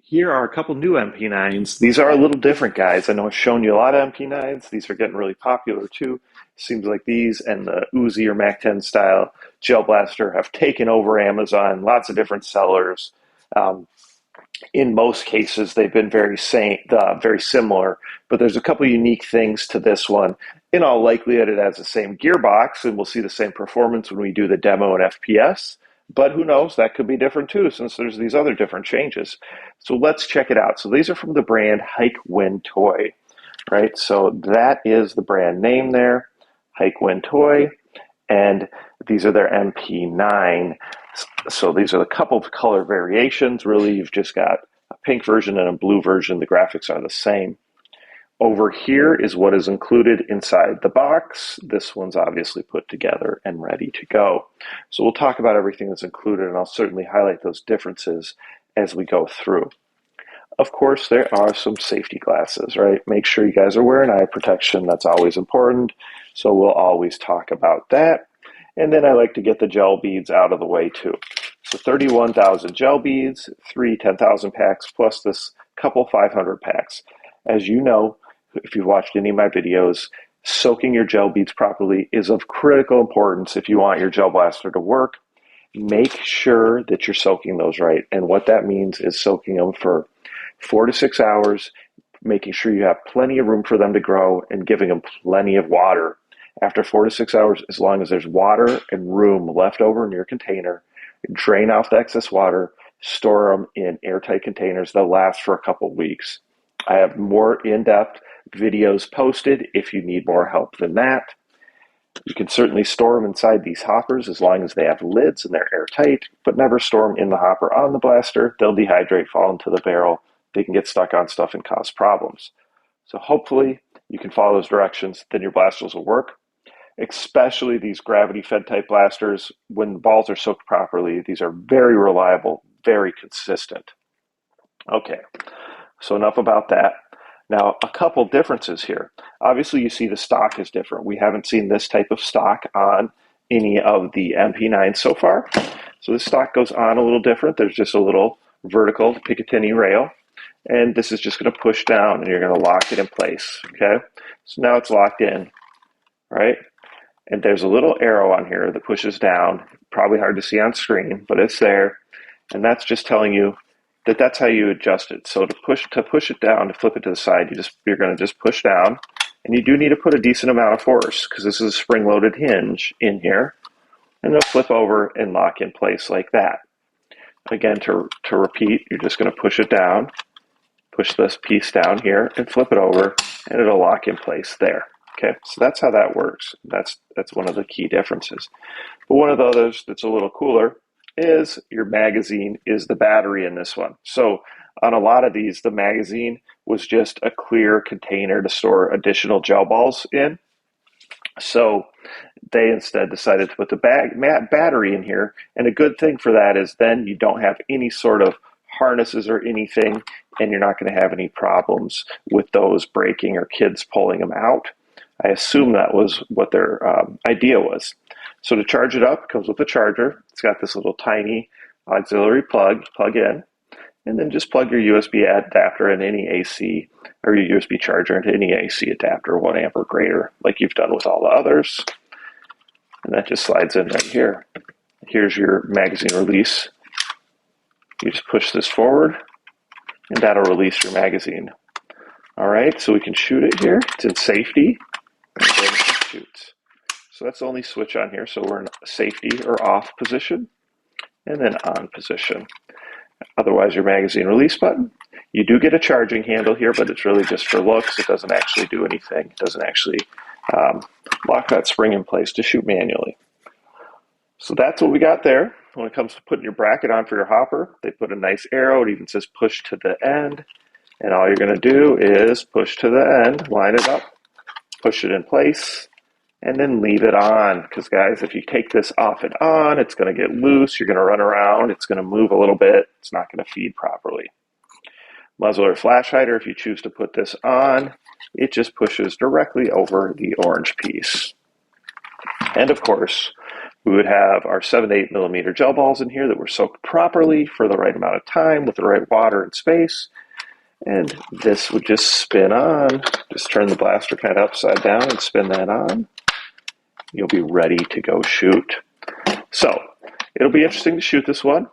Here are a couple new MP9s. These are a little different, guys. I know I've shown you a lot of MP9s. These are getting really popular too. Seems like these and the Uzi or Mac 10 style gel blaster have taken over Amazon. Lots of different sellers. Um, in most cases, they've been very similar, but there's a couple unique things to this one. In all likelihood, it has the same gearbox, and we'll see the same performance when we do the demo in FPS. But who knows? That could be different too, since there's these other different changes. So let's check it out. So these are from the brand HIKEWINTOY, right? So that is the brand name there, HIKEWINTOY, and these are their MP9. So these are the couple of color variations. Really, you've just got a pink version and a blue version. The graphics are the same. Over here is what is included inside the box. This one's obviously put together and ready to go. So we'll talk about everything that's included, and I'll certainly highlight those differences as we go through. Of course, there are some safety glasses, right? Make sure you guys are wearing eye protection. That's always important. So we'll always talk about that. And then I like to get the gel beads out of the way too. So 31,000 gel beads, three 10,000 packs, plus this couple 500 packs. As you know, if you've watched any of my videos, soaking your gel beads properly is of critical importance if you want your gel blaster to work. Make sure that you're soaking those right. And what that means is soaking them for 4 to 6 hours, making sure you have plenty of room for them to grow, and giving them plenty of water. After 4 to 6 hours, as long as there's water and room left over in your container, drain off the excess water, store them in airtight containers. They'll last for a couple weeks. I have more in-depth videos posted if you need more help than that. You can certainly store them inside these hoppers as long as they have lids and they're airtight, but never store them in the hopper on the blaster. They'll dehydrate, fall into the barrel. They can get stuck on stuff and cause problems. So hopefully you can follow those directions, then your blasters will work. Especially these gravity-fed type blasters, when the balls are soaked properly, these are very reliable, very consistent. Okay, so enough about that. Now, a couple differences here. Obviously, you see the stock is different. We haven't seen this type of stock on any of the MP9 so far. So the stock goes on a little different. There's just a little vertical Picatinny rail, and this is just going to push down, and you're going to lock it in place, okay? So now it's locked in, right? And there's a little arrow on here that pushes down. Probably hard to see on screen, but it's there. And that's just telling you that that's how you adjust it. So to push it down, to flip it to the side, you're going to just push down. And you do need to put a decent amount of force because this is a spring-loaded hinge in here. And it'll flip over and lock in place like that. Again, to repeat, you're just going to push it down, push this piece down here, and flip it over, and it'll lock in place there. Okay, so that's how that works. That's one of the key differences. But one of the others that's a little cooler is your magazine is the battery in this one. So on a lot of these, the magazine was just a clear container to store additional gel balls in. So they instead decided to put the battery in here. And a good thing for that is then you don't have any sort of harnesses or anything, and you're not going to have any problems with those breaking or kids pulling them out. I assume that was what their idea was. So to charge it up, it comes with a charger. It's got this little tiny auxiliary plug in, and then just plug your USB adapter in any AC, or your USB charger into any AC adapter, 1 amp or greater, like you've done with all the others. And that just slides in right here. Here's your magazine release. You just push this forward, and that'll release your magazine. All right, so we can shoot it here. It's in safety. And then it shoots. So that's the only switch on here. So we're in safety or off position, and then on position. Otherwise, your magazine release button. You do get a charging handle here, but it's really just for looks. It doesn't actually do anything. It doesn't actually lock that spring in place to shoot manually. So that's what we got there. When it comes to putting your bracket on for your hopper, they put a nice arrow. It even says push to the end. And all you're going to do is push to the end, line it up, push it in place, and then leave it on. Because guys, if you take this off and on, it's going to get loose. You're going to run around. It's going to move a little bit. It's not going to feed properly. Muzzle or flash hider, if you choose to put this on, it just pushes directly over the orange piece. And of course, We would have our 7 to 8 millimeter gel balls in here that were soaked properly for the right amount of time with the right water and space. And this would just spin on. Just turn the blaster kind of upside down and spin that on. You'll be ready to go shoot. So it'll be interesting to shoot this one,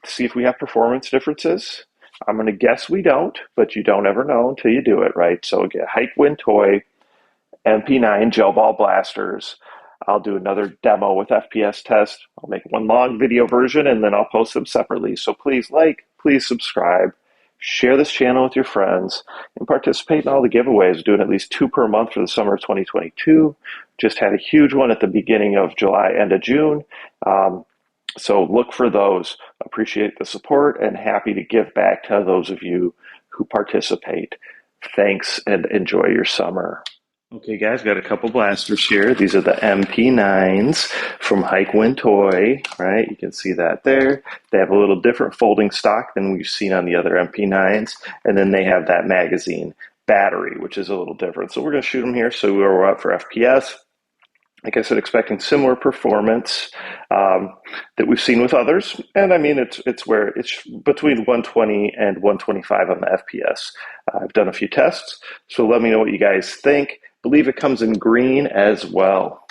see if we have performance differences. I'm going to guess we don't, but you don't ever know until you do it, right? So again, HIKEWINTOY MP9 gel ball blasters. I'll do another demo with FPS Test. I'll make one long video version and then I'll post them separately. So please like, please subscribe, share this channel with your friends, and participate in all the giveaways. Doing at least 2 per month for the summer of 2022. Just had a huge one at the beginning of July, end of June. So look for those. Appreciate the support and happy to give back to those of you who participate. Thanks and enjoy your summer. Okay, guys, got a couple blasters here. These are the MP9s from HIKEWINTOY, right? You can see that there. They have a little different folding stock than we've seen on the other MP9s. And then they have that magazine battery, which is a little different. So we're going to shoot them here. So we're up for FPS. Like I said, expecting similar performance that we've seen with others. And I mean, it's where it's between 120 and 125 on the FPS. I've done a few tests, so let me know what you guys think. I believe it comes in green as well.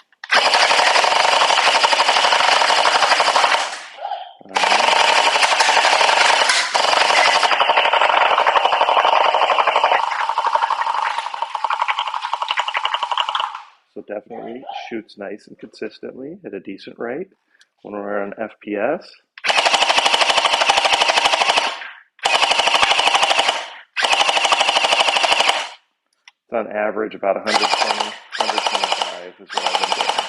So definitely shoots nice and consistently at a decent rate when we're on FPS. It's on average about 120, 125 is what I've been doing.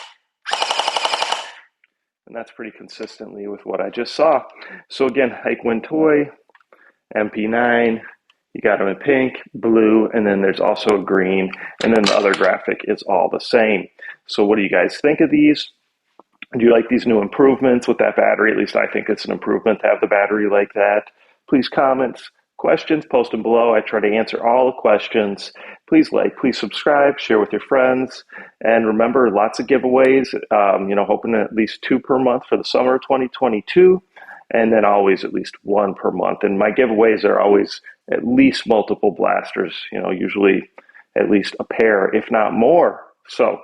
And that's pretty consistently with what I just saw. So again, HIKEWINTOY, MP9, you got them in pink, blue, and then there's also a green, and then the other graphic is all the same. So what do you guys think of these? Do you like these new improvements with that battery? At least I think it's an improvement to have the battery like that. Please comment, questions, post them below. I try to answer all the questions. Please like, please subscribe, share with your friends. And remember, lots of giveaways, hoping at least 2 per month for the summer of 2022. And then always at least 1 per month. And my giveaways are always at least multiple blasters, usually at least a pair, if not more. So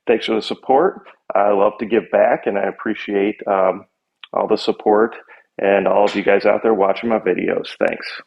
thanks for the support. I love to give back, and I appreciate all the support and all of you guys out there watching my videos. Thanks.